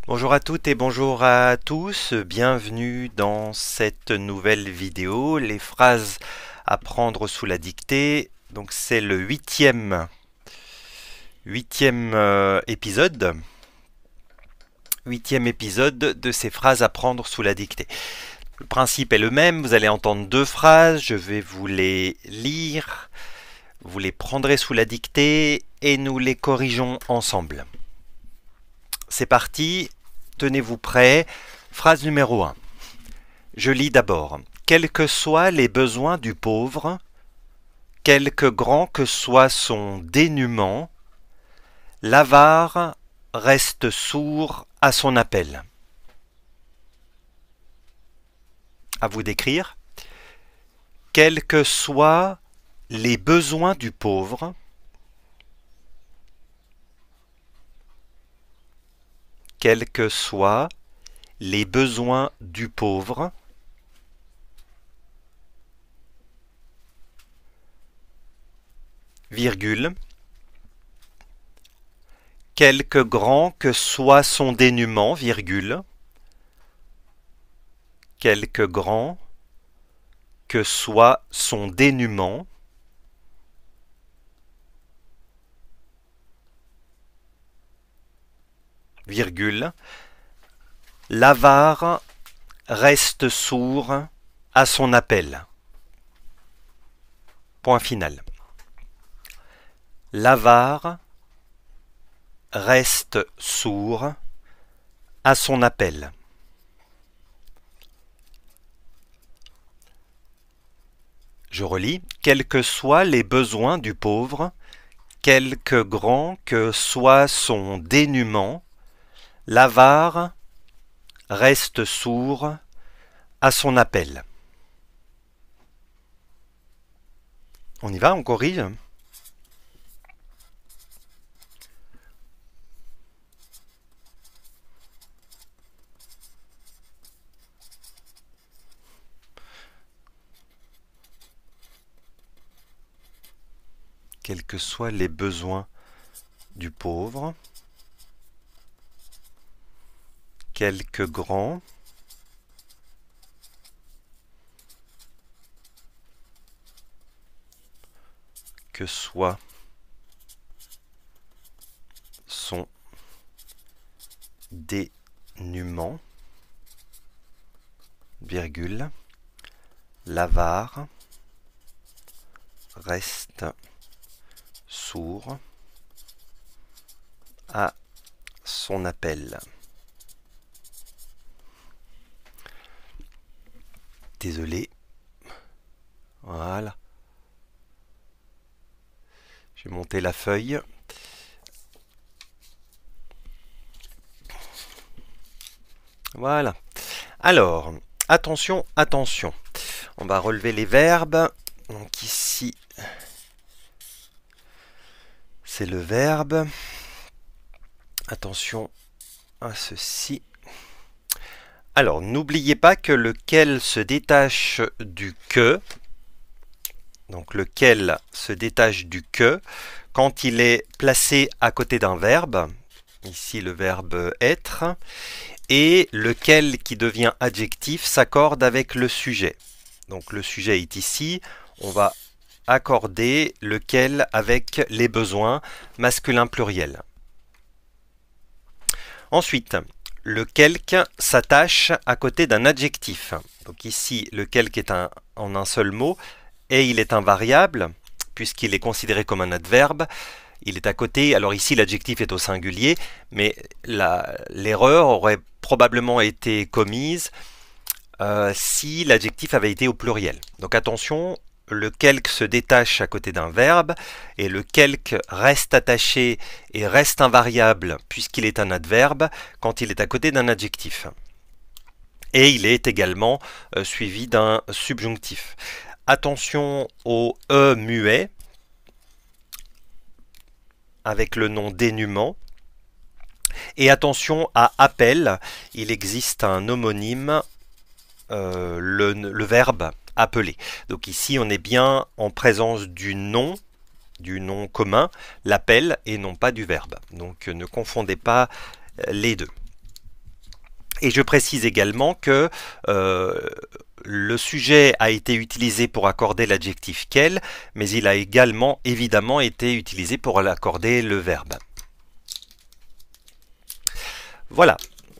Bonjour à toutes et bonjour à tous, bienvenue dans cette nouvelle vidéo, les phrases à prendre sous la dictée. Donc c'est le huitième épisode, de ces phrases à prendre sous la dictée. Le principe est le même, vous allez entendre deux phrases, je vais vous les lire, vous les prendrez sous la dictée et nous les corrigeons ensemble. C'est parti, tenez-vous prêts. Phrase numéro 1. Je lis d'abord. Quels que soient les besoins du pauvre, quelque grand que soit son dénuement, l'avare reste sourd à son appel. À vous d'écrire. Quels que soient les besoins du pauvre, quels que soient les besoins du pauvre, virgule, quelque grand que soit son dénuement, virgule, quelque grand que soit son dénuement, virgule, l'avare reste sourd à son appel. Point final. L'avare reste sourd à son appel. Je relis. Quels que soient les besoins du pauvre, quelque grand que soit son dénuement, l'avare reste sourd à son appel. On y va, on corrige. Quels que soient les besoins du pauvre, quelque grand que soit son dénuement, virgule, l'avare reste sourd à son appel. Désolé. Voilà. J'ai monté la feuille. Voilà. Alors, attention, attention. On va relever les verbes. Donc ici, c'est le verbe. Attention à ceci. Alors, n'oubliez pas que lequel se détache du que, donc lequel se détache du que, quand il est placé à côté d'un verbe, ici le verbe être, et lequel qui devient adjectif s'accorde avec le sujet. Donc le sujet est ici, on va accorder lequel avec les besoins masculin pluriel. Ensuite, le quelque s'attache à côté d'un adjectif. Donc ici, le quelque est en un seul mot et il est invariable puisqu'il est considéré comme un adverbe. Il est à côté, alors ici l'adjectif est au singulier, mais l'erreur aurait probablement été commise si l'adjectif avait été au pluriel. Donc attention, le quelque se détache à côté d'un verbe et le quelque reste attaché et reste invariable puisqu'il est un adverbe quand il est à côté d'un adjectif. Et il est également suivi d'un subjonctif. Attention au E muet avec le nom dénuement. Et attention à appel, il existe un homonyme, le verbe appeler. Donc ici on est bien en présence du nom commun, l'appel, et non pas du verbe. Donc ne confondez pas les deux. Et je précise également que le sujet a été utilisé pour accorder l'adjectif quel, mais il a également évidemment été utilisé pour accorder le verbe. Voilà,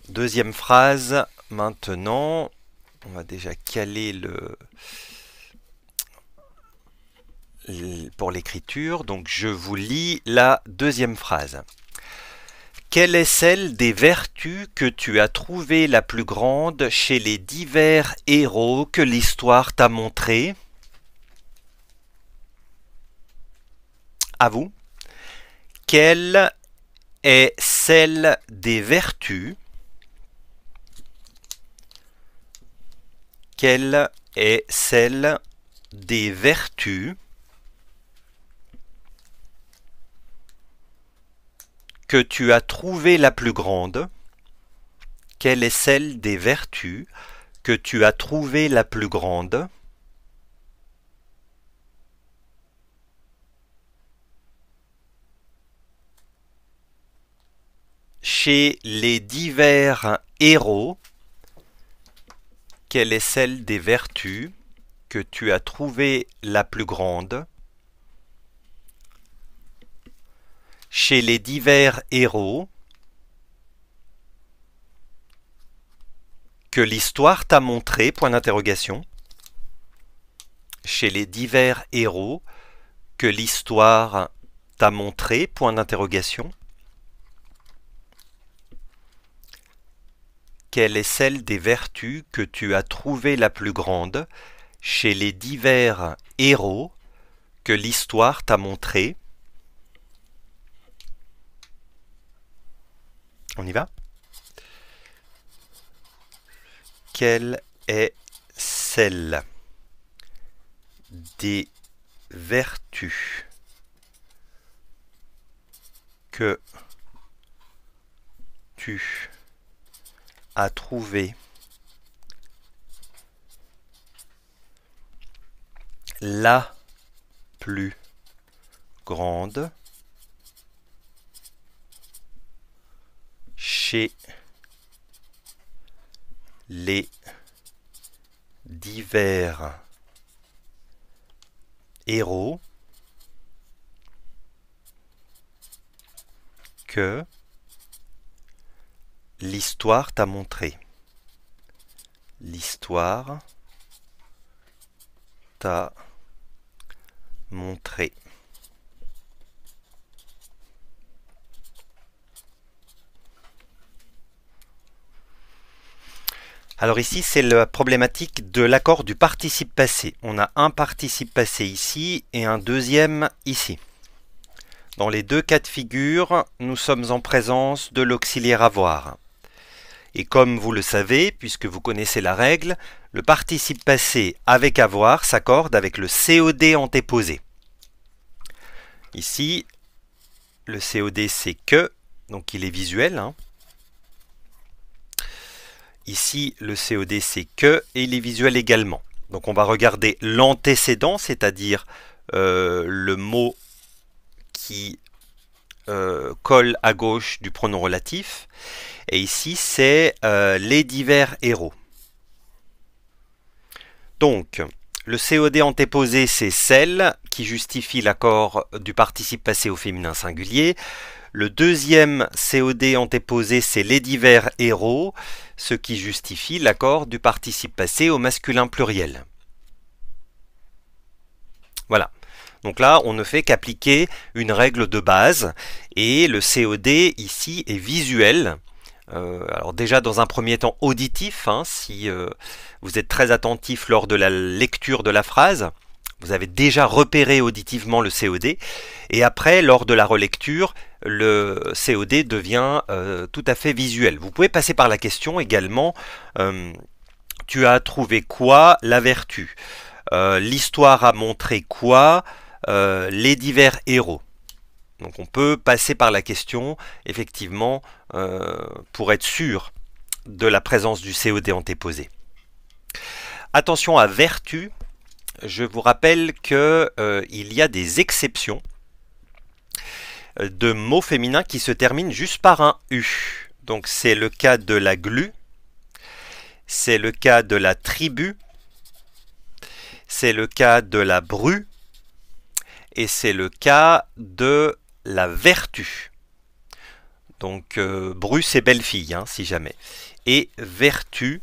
deuxième phrase maintenant. On va déjà caler pour l'écriture. Donc je vous lis la deuxième phrase. Quelle est celle des vertus que tu as trouvée la plus grande chez les divers héros que l'histoire t'a montrés? À vous. Quelle est celle des vertus? Quelle est celle des vertus que tu as trouvée la plus grande? Quelle est celle des vertus que tu as trouvée la plus grande? Chez les divers héros, quelle est celle des vertus que tu as trouvée la plus grande? Chez les divers héros que l'histoire t'a montré, point d'interrogation. Chez les divers héros que l'histoire t'a montré, point d'interrogation. Quelle est celle des vertus que tu as trouvée la plus grande chez les divers héros que l'histoire t'a montré? On y va? Quelle est celle des vertus que tu as trouvée la plus grande chez les divers héros que l'histoire t'a montré. L'histoire t'a montré. Alors ici, c'est la problématique de l'accord du participe passé. On a un participe passé ici et un deuxième ici. Dans les deux cas de figure, nous sommes en présence de l'auxiliaire avoir. Et comme vous le savez, puisque vous connaissez la règle, le participe passé avec avoir s'accorde avec le COD antéposé. Ici, le COD c'est que, donc il est visuel, hein. Ici, le COD c'est que et il est visuel également. Donc on va regarder l'antécédent, c'est-à-dire le mot qui colle à gauche du pronom relatif. Et ici, c'est les divers héros. Donc, le COD antéposé, c'est celle qui justifie l'accord du participe passé au féminin singulier. Le deuxième COD antéposé, c'est les divers héros, ce qui justifie l'accord du participe passé au masculin pluriel. Voilà. Donc là, on ne fait qu'appliquer une règle de base et le COD ici est visuel. Alors déjà dans un premier temps auditif, hein, si vous êtes très attentif lors de la lecture de la phrase, vous avez déjà repéré auditivement le COD, et après lors de la relecture, le COD devient tout à fait visuel. Vous pouvez passer par la question également, tu as trouvé quoi la vertu? L'histoire a montré quoi? Les divers héros. Donc on peut passer par la question, effectivement, pour être sûr de la présence du COD antéposé. Attention à vertu, je vous rappelle qu'il y a des exceptions de mots féminins qui se terminent juste par un U. Donc c'est le cas de la glu, c'est le cas de la tribu, c'est le cas de la bru, et c'est le cas de la vertu. Donc bru c'est belle fille, hein, si jamais. Et vertu,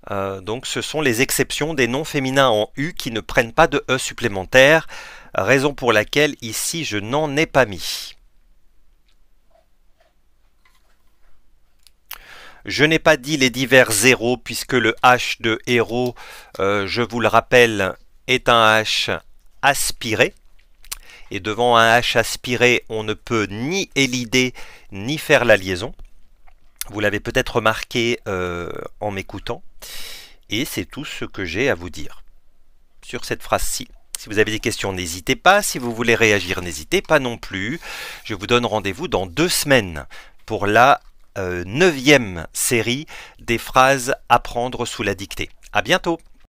donc ce sont les exceptions des noms féminins en U qui ne prennent pas de E supplémentaire, raison pour laquelle ici je n'en ai pas mis. Je n'ai pas dit les divers zéros puisque le H de héros, je vous le rappelle, est un H aspiré. Et devant un H aspiré, on ne peut ni élider ni faire la liaison. Vous l'avez peut-être remarqué en m'écoutant. Et c'est tout ce que j'ai à vous dire sur cette phrase-ci. Si vous avez des questions, n'hésitez pas. Si vous voulez réagir, n'hésitez pas non plus. Je vous donne rendez-vous dans 2 semaines pour la 9e série des phrases à prendre sous la dictée. À bientôt!